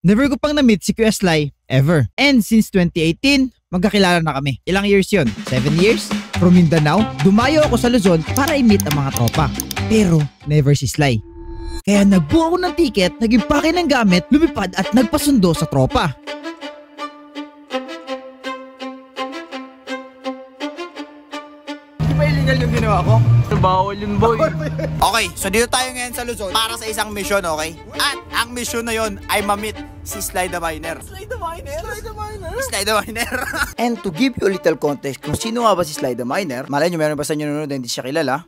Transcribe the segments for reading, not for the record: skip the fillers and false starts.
Never ko pang na-meet si Kuya Sly ever. And since 2018, magkakilala na kami. Ilang years yun? 7 years? From Mindanao, dumayo ako sa Luzon para i-meet ang mga tropa. Pero never si Sly. Kaya nagbuo ako ng ticket, nag-impake ng gamit, lumipad at nagpasundo sa tropa. Hindi ba illegal yung ginawa ko? Bawal yun, boy. Okay, so dito tayo ngayon sa Luzon para sa isang mission, okay? At ang mission na yon ay ma-meet si Sly the Miner. Sly the Miner? Sly the Miner? Sly the Miner. And to give you a little context kung sino nga ba si Sly the Miner, malay nyo meron ba sa inyo nanonood na hindi siya kilala?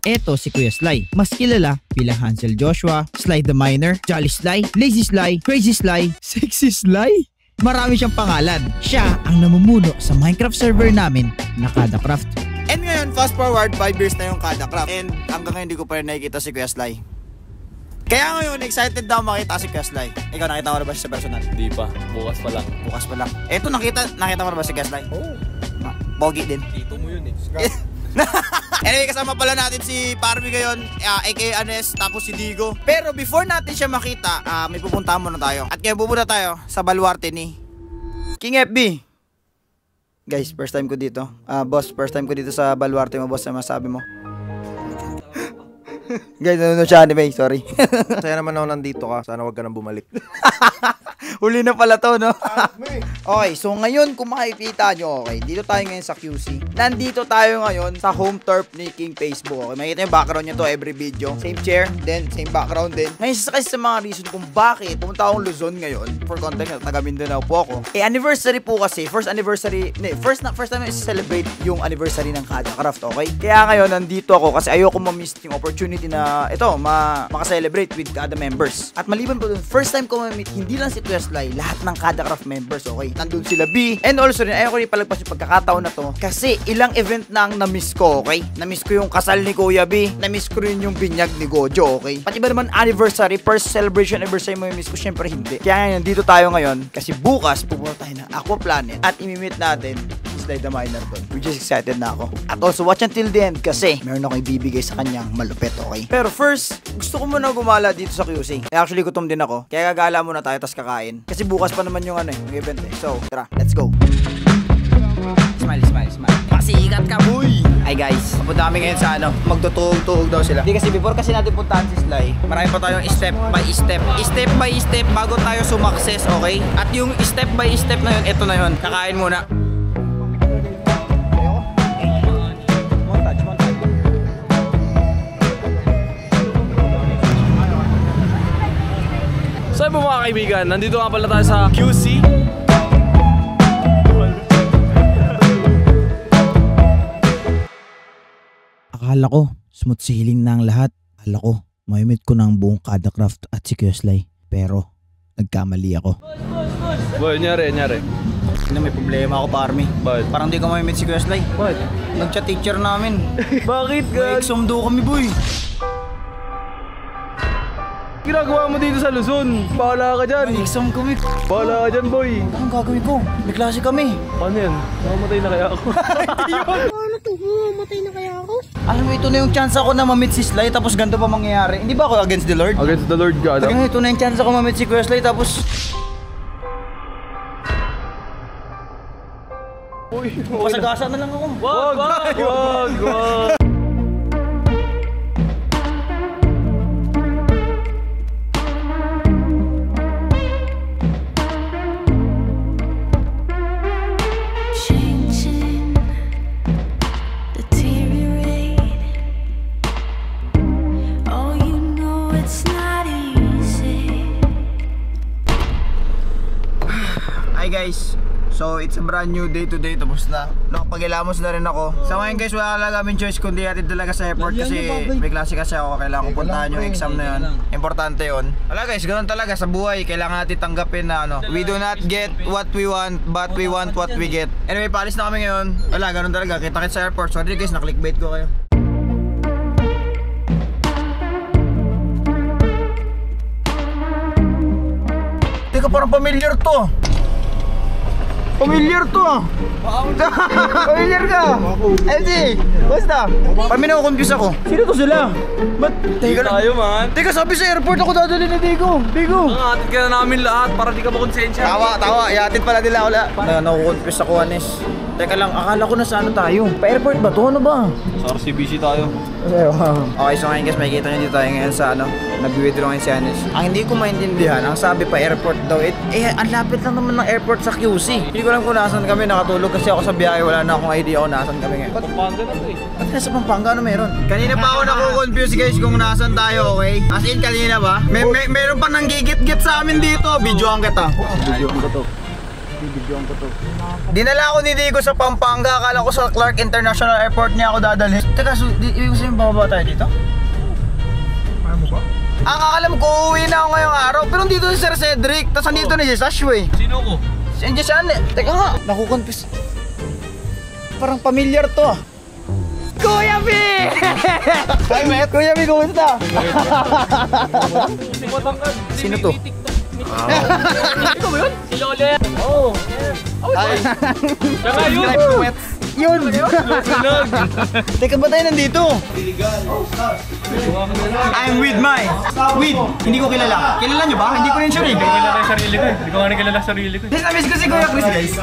Eto si Kuya Sly, mas kilala bilang Hansel Joshua, Sly the Miner, Jolly Sly, Lazy Sly, Crazy Sly, Sexy Sly. Marami siyang pangalan. Siya ang namumuno sa Minecraft server namin na KadaCraft. And ngayon, fast forward, 5 years na yung KadaCraft. And hanggang ngayon, hindi ko pa rin nakikita si Kuya Sly. Kaya ngayon, excited na ako makita si Kuya Sly. Ikaw, nakita mo na ba siya sa personal? Hindi pa. Bukas pa lang. Bukas pa lang. Eto, nakita mo na ba si Kuya Sly? Oo. Pogi din. Dito mo yun eh. Anyway, kasama pala natin si Parmy ngayon, aka Anes, tapos si Digo. Pero before natin siya makita, may pupuntahan muna tayo. At kaya pupunta tayo sa baluarte ni King FB. Guys, first time ko dito. Boss, first time ko dito sa baluarte mo, boss. Ano masabi mo? Guys, nanonood siya anime, sorry. Saya naman ako nandito ka. Sana wag ka nang bumalik. Huli na pala to, no? Okay, so ngayon kung makikita nyo, okay, dito tayo ngayon sa QC. Nandito tayo ngayon sa home turf ni King Facebook. Okay, makikita yung background nyo to every video. Same chair, then same background din. Ngayon, kasi sa mga reason kung bakit pumunta akong Luzon ngayon, for context, taga Mindanao po ako. Eh, anniversary po kasi, first time is celebrate yung anniversary ng KadaCraft, okay? Kaya ngayon, nandito ako kasi ayoko ma-miss yung opportunity na ito, maka-celebrate with Kada members. At maliban po dun, first time ko ma-meet, hindi lang si Kuya Sly, lahat ng KadaCraft members, okay? Nandun sila B, and also rin, ayoko rin palagpas yung pagkakataon na to, kasi ilang event na ang na-miss ko, okay? Na-miss ko yung kasal ni Kuya B, na-miss ko rin yung binyag ni Gojo, okay? Pati ba naman anniversary, first celebration anniversary mo yung miss ko, syempre hindi. Kaya ngayon, dito tayo ngayon, kasi bukas, pupunta tayo ng Aqua Planet, at imi-meet natin Sly the Miner doon. We're just excited na ako. At also, watch until the end kasi meron akong ibibigay sa kanyang malupet, okay? Pero first, gusto ko muna gumala dito sa QC. Actually, gutom din ako. Kaya gagala muna tayo, tas kakain. Kasi bukas pa naman yung yung event eh. So, tara, let's go. Smile, smile, smile. Pasikat ka, boy! Hi guys, papunta kami ngayon sa magtutuhog-tuhog daw sila. Hindi kasi before kasi natin puntahan si Sly, marami pa tayong step by step bago tayo sumakses, okay? At yung step by step na yun, ito na yun. Kakain muna. So yun po mga kaibigan, nandito nga pala tayo sa QC. Akala ko, smooth sailing na ang lahat. Akala ko, may-meet ko ng buong KadaCraft at si Kuya Sly. Pero, nagkamali ako. Boy, nyari. May problema ako, Parmy. Bakit? Parang di ko may-meet si Kuya Sly. Bakit? Nag-chat teacher namin. Bakit May exam daw kami, boy. Ginagawa mo dito sa Luzon? Bahala ka dyan. May exam kami. Bahala ka dyan, boy. Anong gagawin ko? May klase kami. Paano yan? Nakamatay na kaya ako. Paano to? Mamatay na kaya ako? Alam mo, ito na yung chance ako na ma-meet si Sly tapos ganito pa mangyayari. Hindi ba ako against the Lord? Against the Lord God. Talagang ito na yung chance ako ma-meet si Kuya Sly tapos... Uy, Pasagasa na lang ako. Wag. Hi guys, so it's a brand new day today, tapos na. Nakapag-ilamos na rin ako. Sa ngayon guys, wala talaga kaming choice kundi atin talaga sa airport kasi may klase kasi ako. Kailangan ko puntahan yung exam na yun. Importante yun. Wala guys, ganoon talaga sa buhay. Kailangan natin tanggapin na we do not get what we want, but we want what we get. Anyway, paalis na kami ngayon. Wala, ganoon talaga. Kita-kits sa airport. Sorry guys, na-clickbait ko kayo. Teka, parang familiar to. Familiar to ah. Familiar ka. LG, basta. Kami na-confuse ako. Sino to sila? Ba't? Teka lang. Tayo man. Teka, sabi sa airport ako dadali na Digo. Digo. Nangatid ka na namin lahat para di ka makonsensya. Tawa. Iatid pala nila wala. Na-confuse ako, Anes. Teka lang, akala ko na sa ano tayo. Pa-airport ba to? Ano ba? Sa RCBC tayo. Okay, so ngayon guys, makikita nyo dito tayo ngayon sa ano, nag-withdraw ngayon si Anis. Ang hindi ko maintindihan, ang sabi pa airport daw, ang lapit lang naman ng airport sa QC. Hindi ko alam kung nasan kami, nakatulog kasi ako sa biyahe, wala na akong idea kung nasan kami ngayon. Pampanga na to eh. At nasa Pampanga, ano meron? Kanina pa ako naku-confuse guys kung nasan tayo, okay? As in, kanina ba? Meron pa nang gigit-git sa amin dito. Videoan kita. Videoan ko to. Dinala ako ni Diego sa Pampanga. Akala ko sa Clark International Airport niya ako dadalhin. Teka, ibig ko sabihin bababa tayo dito? Ano mo ba? Ang akala mo ko uuwi na ako ngayong araw. Pero dito si Sir Cedric. Tapos andito ni Joshua. Sino ko? Si Andiyan. Teka nga. Nakukonfuse. Parang familiar to ah. Kuya B! Hi, Matt. Kuya B, kumusta? Sino to? Ikaw ba yun? Si Lolo yan. Oo. Hi. Siya nga yun. Yun! Teka ba tayo nandito? I'm with my... With! Hindi ko kilala. Kilala nyo ba? Hindi ko rin siya Hindi ko kilala yung sarili ko eh. Hindi ko nga rin kilala yung sarili ko eh. Namiss ko si Kuya Chris guys.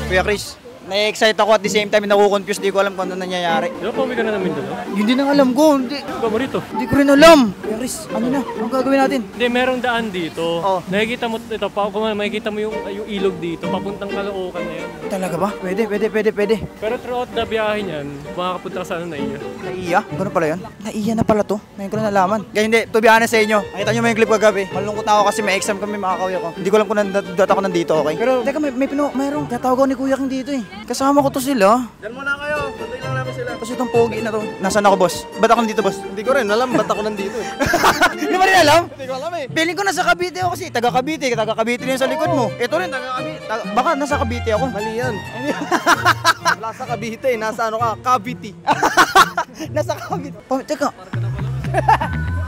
Kuya Chris, na-excite ako at the same time nakukonfuse. Di ko alam kung ano nangyayari. Di ba pauwi ka na namin doon? Yun din ang alam ko. Ikaw mo rito. Hindi ko rin alam. Kuya Chris, ano na? Anong gagawin natin? Hindi, merong daan dito. Oh. Nakikita mo ito, kung makikita mo yung ilog dito, papuntang Caloocan na yan. Talaga ba? Pwede. Pero throughout the biyahe niyan, makakapunta ka sa ano na iya. Naiya? Gano'n pala yun? Naiya na pala to. Ngayon ko na nalaman. Kaya hindi, to be honest sa inyo. Nakita nyo mo yung clip kagabi. Malungkot na ako kasi may exam kami mga kauya ko. Hindi ko alam kung nandat ako nandito, okay? Pero teka, mayroong katawag ako ni Kuya King dito eh. Kasama ko to sila. Diyan muna kayo. Pantay lang namin sila. Tapos itong pogi na to. Nasaan ako, boss? Ba't ako nandito, boss? Hindi ko rin alam ba't ako nandito eh. Hindi mo rin alam? Hindi ko alam eh. Feeling ko nasa Cavite ako kasi. Taga Cavite rin sa likod mo. Ito rin, taga Cavite. Baka nasa Cavite ako. Mali yan. Wala sa Cavite eh. Nasa ano ka? Cavite. Nasa Cavite. Teka.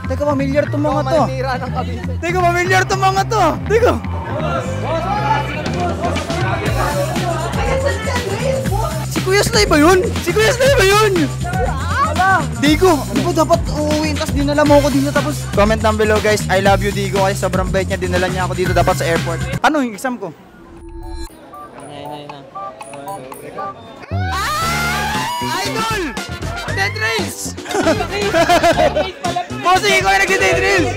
Teka, familiar to mga to. Manira ng Cavite. Teka, familiar to mga to. Teka. Si Kuya Sly ba yun? Wala. Digo, ano ba dapat uuwiin? Tapos dinala mo ako dito tapos... Comment down below guys, I love you Digo kasi sobrang bait niya. Dinala niya ako dito dapat sa airport. Ano yung exam ko? Idol! Dead race! Bossing, ikaw yung nagde-dead race!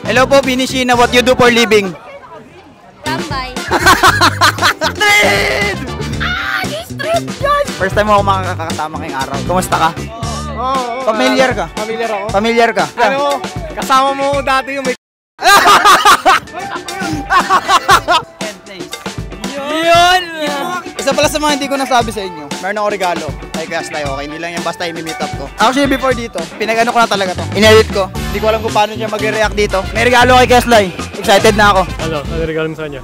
Hello po, Binishina. What you do for living? Tambay. Street! First time mo ako makakasama ngayong araw. Kumusta ka? Familiar ka? Familiar ako. Familiar ka? Ano? Kasama mo dati yung may... Yun! Isa pala sa mga hindi ko nasabi sa inyo, meron ako regalo. Ay, kaya tayo, okay? Hindi lang yan basta i-meet up ko. Actually, before dito, pinag-ano ko na talaga to. In-edit ko. Hindi ko alam kung paano niya mag-react dito. May regalo kay Kesley. Excited na ako. Ano regalo mo sa kanya?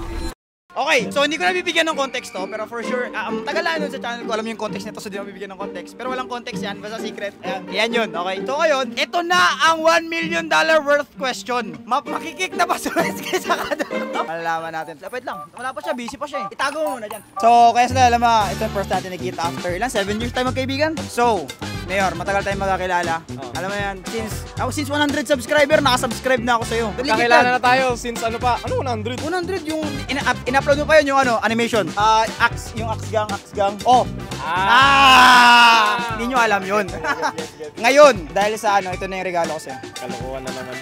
Okay, so hindi ko na bibigyan ng context to, pero for sure, tagal na nun sa channel ko, alam yung context nito, so di ko bibigyan ng context. Pero walang context yan, basta secret. Ayan, yan yun, okay? So ngayon, ito na ang $1 million worth question. Makikik na ba sa SK sa kada? Malalaman natin. Wait lang, wala pa siya, busy pa siya eh. Itago mo muna dyan. So, kaya sila alam mo, ito yung first natin nakita after ilan? 7 years tayo magkaibigan? So, Mayor, matagal tayong magkakilala. Alam mo yan, since 100 subscriber, nakasubscribe na ako sa'yo. Kakilala na tayo since ano pa? Ano 100? 100 yung in-upload mo pa yun yung ano, animation. Yung Axe Gang. Oh. Hindi nyo alam yun. Ngayon, dahil sa ano, ito na yung regalo ko sa'yo. Kalokohan na naman.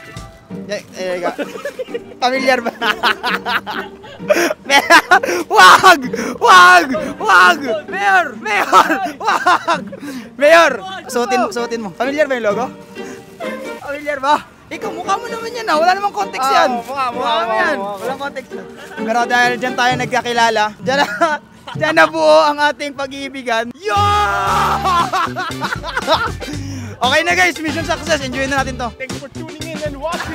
Familiar ba? Wag! Mayor! Wag! Mayor! Suotin mo. Familiar ba yung logo? Familiar ba? Ikaw, mukha mo naman yan wala namang context yan. Mukha yan. Walang context yan. Pero dahil dyan tayo nagkakilala, dyan na buo ang ating pag-iibigan. Okay na guys, mission success. Enjoy na natin to. Thanks for tuning in and watching.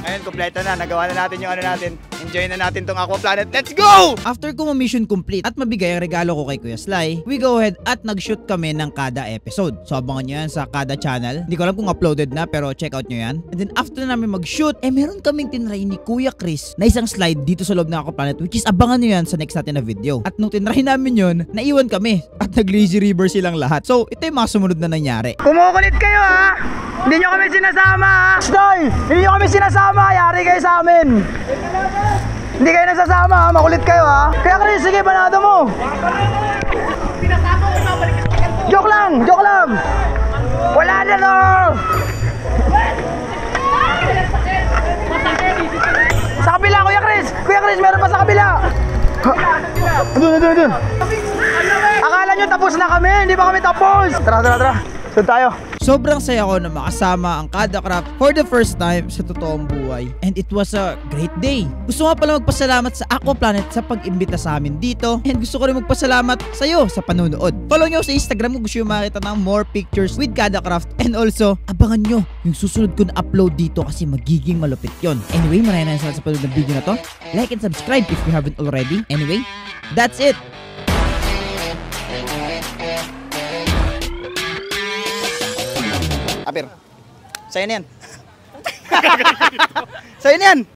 Ayun, kompleto na. Nagawa na natin yung ano natin. Enjoy na natin tong Aqua Planet. Let's go! After ko mission complete at mabigay ang regalo ko kay Kuya Sly, we go ahead at nag-shoot kami ng kada episode. So abangan nyo yan sa kada channel. Hindi ko alam kung uploaded na pero check out nyo yan. And then after namin mag-shoot, meron kaming tinry ni Kuya Chris na isang slide dito sa loob ng Aqua Planet, which is abangan nyo yan sa next natin na video. At nung tinry namin yun, naiwan kami at nag-lazy river silang lahat. So ito yung mga sumunod na nangyari. Kumukulit kayo ha! Hindi nyo kami sinasama ha! Sly! Hindi nyo kami sinasama! Yari kayo sa amin! Hindi kayo nasasama ha! Makulit kayo ha! Kaya Chris, sige, banado mo! Joke lang! Joke lang! Wala na to! Sa kabila, Kuya Chris! Kuya Chris, meron pa sa kabila! Doon! Akala nyo tapos na kami! Hindi pa kami tapos! Tara! Saan tayo? Sobrang saya ko na makasama ang Kada Craft for the first time sa totoong buhay. And it was a great day. Gusto nga pala magpasalamat sa Aqua Planet sa pag-imbita sa amin dito. And gusto ko rin magpasalamat sa iyo sa panonood. Follow nyo sa Instagram kung gusto nyo makita ng more pictures with Kada Craft. And also, abangan nyo yung susunod ko na upload dito kasi magiging malupit yon. Anyway, maraming salamat sa panonood ng video na to. Like and subscribe if you haven't already. Anyway, that's it. Apir, sa'yo na yan. Sa'yo na yan.